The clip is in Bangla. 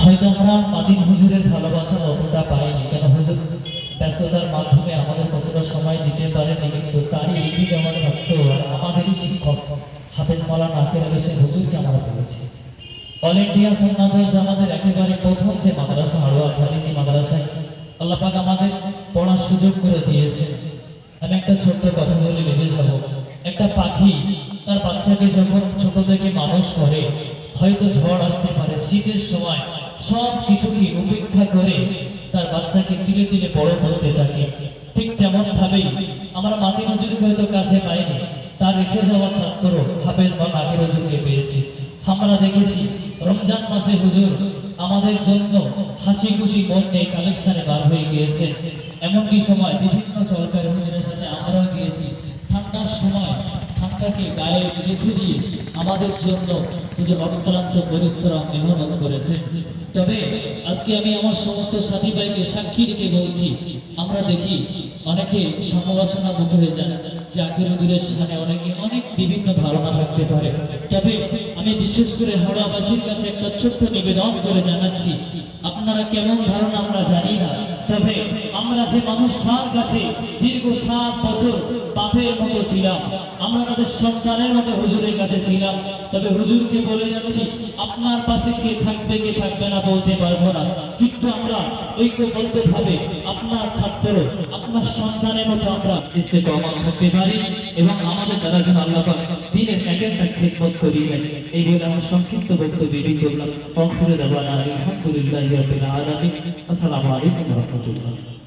হয়তো আমরা মাদিন হুজুরের ভালোবাসা অতটা পাইনি, কেন হুজুর ব্যস্ততার মাধ্যমে আমাদের কতটা সময় দিতে পারেনি, কিন্তু তারই রেখে যাওয়া ছাত্র আর আমাদেরই শিক্ষক হাফেজ মাওলানা আখের আলী শেখ হুজুরকে আমরা পেয়েছি। অল ইন্ডিয়া সুন্নাত ওয়াল জামাতের একেবারে প্রথম যে মাদ্রাসা মারওয়া খালিজি মাদ্রাসায় আল্লাহ পাক আমাদের পড়ার সুযোগ করে দিয়েছে। আমি একটা ছোট্ট কথা বলে ভেবে যাব, একটা পাখি তার বাচ্চাকে যখন ছোট থেকে মানুষ করে, হয়তো ঝড় আসতে পারে, শীতের সময় সব কিছুকে উপেক্ষা করে তার বাচ্চাকে ধীরে ধীরে বড় করতে থাকে। ঠিক তেমন ভাবেই আমরা মাতিন হুজুরকে হয়তো কাছে পাইনি, তার রেখে যাওয়া ছাত্র হাফেজ মাওলানা আখের হুজুরকে পেয়েছি। আমরা দেখেছি রমজান মাসে হুজুর আমাদের জন্য হাসি খুশি মন নিয়ে কালেকশনে বার হয়ে গিয়েছে। এমনকি সময় বিভিন্ন সরকারি হুজুরের সাথে আমরাও গিয়েছি। ঠান্ডার সময় ঠান্ডাকে গায়ে রেখে দিয়ে আমাদের জন্য হুজুর অক্লান্ত পরিশ্রম মেহনত করেছে। তবে আজকে আমি আমার সমস্ত সাথী ভাইকে সাক্ষী রেখে বলছি, আমরা দেখি অনেকে সমালোচনা মুখে হয়ে যান, জাকির হুজুরের সামনে অনেকে অনেক বিভিন্ন ধারণা থাকতে পারে। তবে আমি বিশেষ করে হাওড়াবাসীর কাছে একটা ছোট্ট নিবেদন করে জানাচ্ছি, আপনারা কেমন ধারণা আমরা জানি না, তবে আমরা যে মানুষটার কাছে দীর্ঘ 7 বছর বাপের মতো ছিলাম, আমরা তাদের সন্তানের মতো হুজুরের কাছে ছিলাম। তবে হুজুরকে বলে যাচ্ছি, আপনার পাশে কে থাকবে কে থাকবে না বলতে পারবো না, কিন্তু আমরা ঐক্যবদ্ধভাবে আপনার ছাত্র আপনার সন্তানের মতো আমরা ইস্তেকামাত থাকতে পারি এবং আমাদের দ্বারা যেন আল্লাহ পাক দ্বীনের এক একটা খিদমত করিয়ে নেন। এই বলে আমার সংক্ষিপ্ত বক্তব্য বেরিয়ে করলাম। আলহামদুলিল্লাহি রাব্বিল আলামিন। আসসালামু আলাইকুম ওয়া রাহমাতুল্লাহ।